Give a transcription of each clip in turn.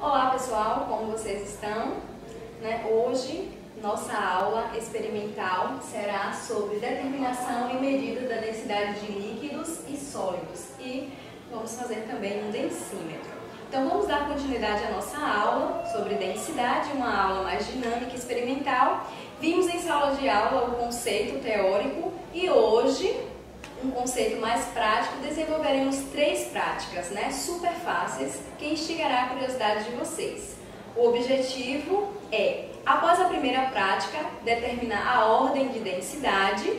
Olá pessoal, como vocês estão? Hoje nossa aula experimental será sobre determinação e medida da densidade de líquidos e sólidos e vamos fazer também um densímetro. Então vamos dar continuidade à nossa aula sobre densidade, uma aula mais dinâmica e experimental. Vimos em sala de aula o conceito teórico e hoje um conceito mais prático, desenvolveremos 3 práticas, super fáceis, que instigará a curiosidade de vocês. O objetivo é, após a primeira prática, determinar a ordem de densidade.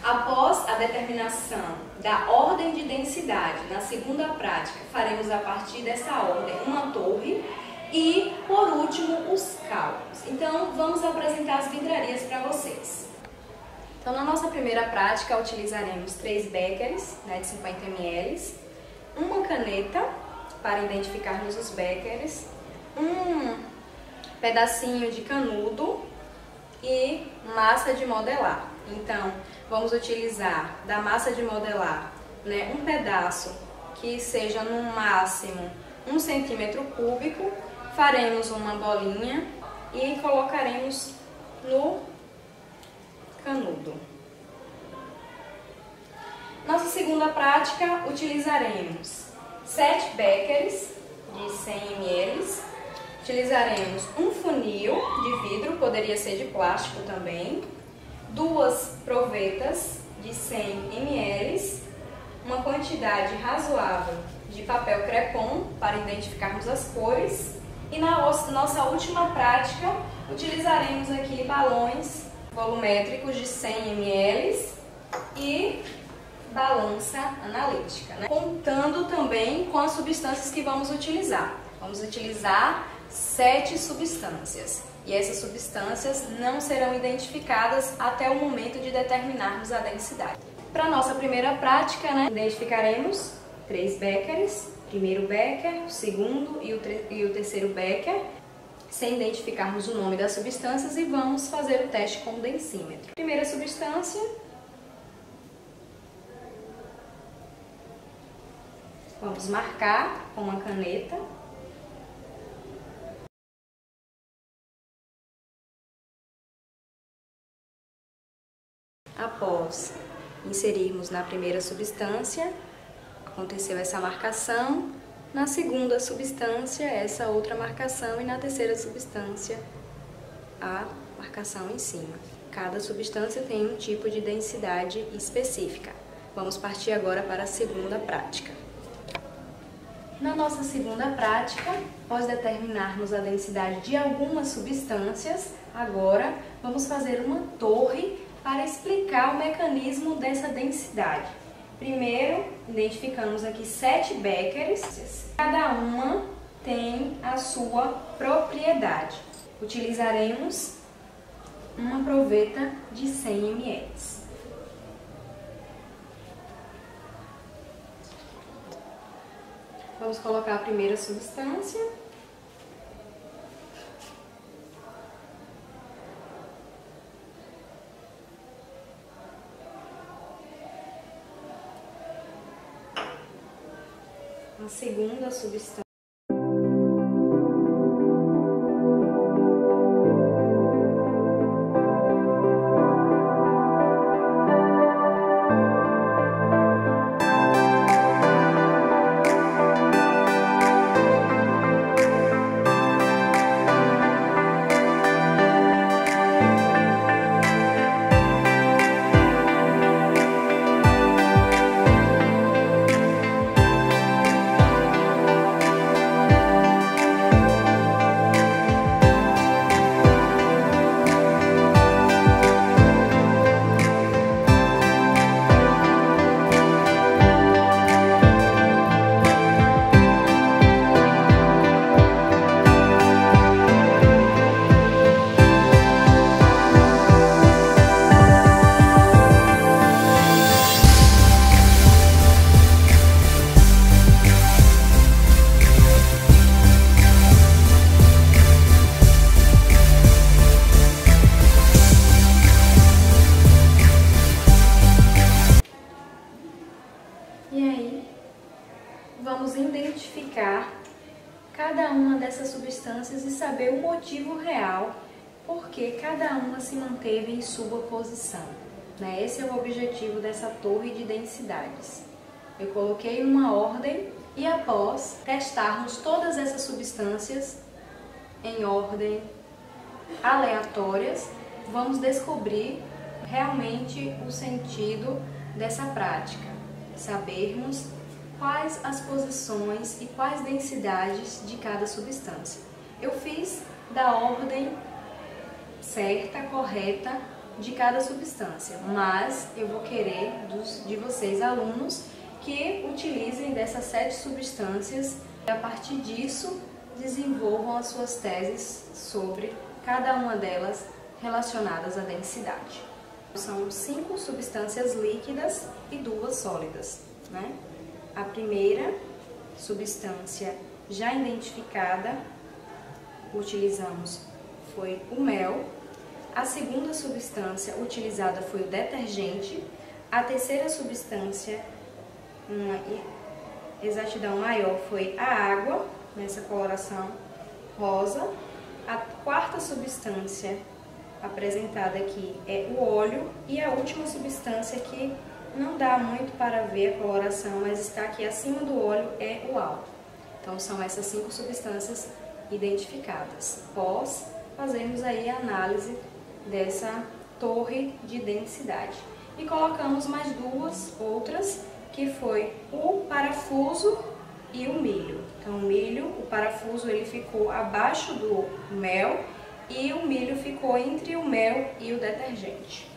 Após a determinação da ordem de densidade, na segunda prática, faremos a partir dessa ordem uma torre e, por último, os cálculos. Então, vamos apresentar as vidrarias para vocês. Então, na nossa primeira prática, utilizaremos 3 beckers de 50 ml, uma caneta para identificarmos os beckers, um pedacinho de canudo e massa de modelar. Então, vamos utilizar da massa de modelar um pedaço que seja no máximo 1 centímetro cúbico, faremos uma bolinha e colocaremos no canudo. Nossa segunda prática, utilizaremos 7 beckers de 100 ml, utilizaremos um funil de vidro, poderia ser de plástico também, 2 provetas de 100 ml, uma quantidade razoável de papel crepom para identificarmos as cores e na nossa última prática utilizaremos aqui balões volumétricos de 100 ml e balança analítica, contando também com as substâncias que vamos utilizar. Vamos utilizar 7 substâncias e essas substâncias não serão identificadas até o momento de determinarmos a densidade. Para a nossa primeira prática, identificaremos 3 beckers, primeiro becker, o segundo e o terceiro becker, sem identificarmos o nome das substâncias, e vamos fazer o teste com o densímetro. Primeira substância, vamos marcar com uma caneta. Após inserirmos na primeira substância, aconteceu essa marcação. Na segunda substância, essa outra marcação, e na terceira substância, a marcação em cima. Cada substância tem um tipo de densidade específica. Vamos partir agora para a segunda prática. Na nossa segunda prática, após determinarmos a densidade de algumas substâncias, agora vamos fazer uma torre para explicar o mecanismo dessa densidade. Primeiro, identificamos aqui 7 beckers, cada uma tem a sua propriedade. Utilizaremos uma proveta de 100 ml. Vamos colocar a primeira substância. A segunda substância. cada uma dessas substâncias e saber o motivo real por que cada uma se manteve em sua posição. Esse é o objetivo dessa torre de densidades. Eu coloquei uma ordem e após testarmos todas essas substâncias em ordem aleatórias, vamos descobrir realmente o sentido dessa prática, sabermos quais as posições e quais densidades de cada substância. Eu fiz da ordem certa, correta de cada substância, mas eu vou querer de vocês, alunos, que utilizem dessas 7 substâncias e a partir disso desenvolvam as suas teses sobre cada uma delas relacionadas à densidade. São 5 substâncias líquidas e 2 sólidas, A primeira substância já identificada, utilizamos, foi o mel. A segunda substância utilizada foi o detergente. A terceira substância, uma exatidão maior, foi a água, nessa coloração rosa. A quarta substância apresentada aqui é o óleo. E a última substância que não dá muito para ver a coloração, mas está aqui acima do óleo, é o álcool. Então são essas 5 substâncias identificadas. Após fazermos aí a análise dessa torre de densidade. E colocamos mais 2 outras, que foi o parafuso e o milho. Então o milho, o parafuso, ele ficou abaixo do mel e o milho ficou entre o mel e o detergente.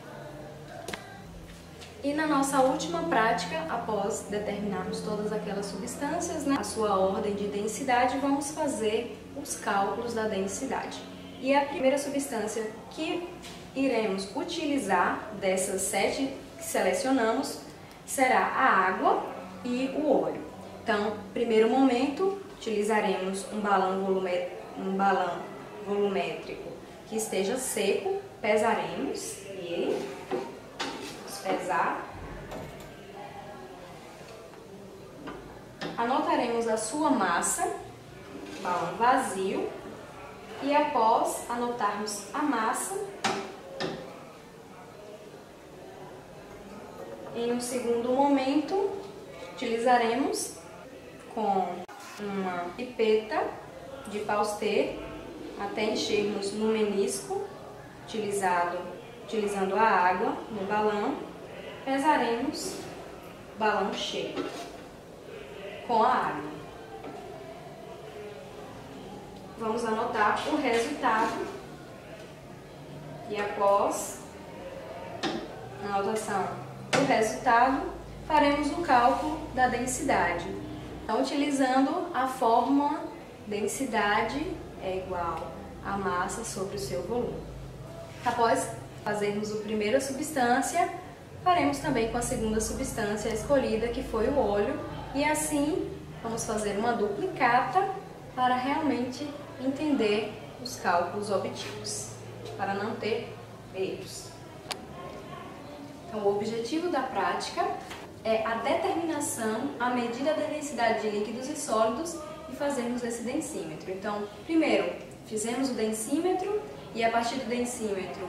E na nossa última prática, após determinarmos todas aquelas substâncias, a sua ordem de densidade, vamos fazer os cálculos da densidade. E a primeira substância que iremos utilizar dessas 7 que selecionamos será a água e o óleo. Então, primeiro momento, utilizaremos um balão volumétrico que esteja seco, pesaremos ele, vamos pesar, anotaremos a sua massa, balão vazio, e após anotarmos a massa, em um segundo momento, utilizaremos com uma pipeta de Pauster até enchermos no menisco, utilizando a água no balão, pesaremos o balão cheio com a água. Vamos anotar o resultado e após a anotação do resultado, faremos o cálculo da densidade. Então, utilizando a fórmula densidade é igual a massa sobre o seu volume. Após fazermos a primeira substância, faremos também com a segunda substância escolhida, que foi o óleo, e assim vamos fazer uma duplicata para realmente entender os cálculos obtidos, para não ter erros. Então, o objetivo da prática é a determinação, a medida da densidade de líquidos e sólidos e fazermos esse densímetro. Então, primeiro, fizemos o densímetro e a partir do densímetro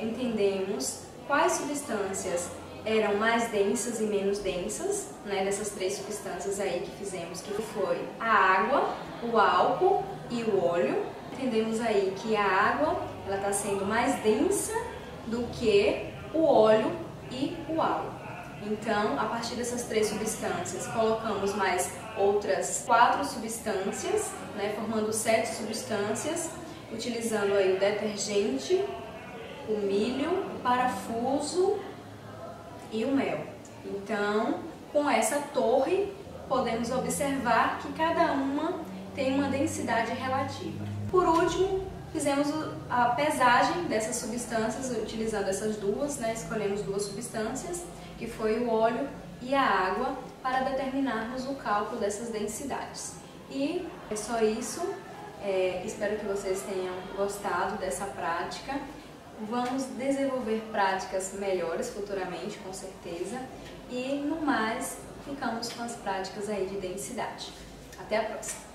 entendemos quais substâncias eram mais densas e menos densas, dessas 3 substâncias aí que fizemos, que foi a água, o álcool e o óleo. Entendemos aí que a água ela está sendo mais densa do que o óleo e o álcool. Então, a partir dessas 3 substâncias, colocamos mais outras 4 substâncias, formando 7 substâncias, utilizando aí o detergente, o milho, o parafuso e o mel. Então, com essa torre, podemos observar que cada uma tem uma densidade relativa. Por último, fizemos a pesagem dessas substâncias, utilizando essas 2, escolhemos 2 substâncias, que foi o óleo e a água, para determinarmos o cálculo dessas densidades. E é só isso, espero que vocês tenham gostado dessa prática. Vamos desenvolver práticas melhores futuramente, com certeza, e no mais, ficamos com as práticas aí de densidade. Até a próxima!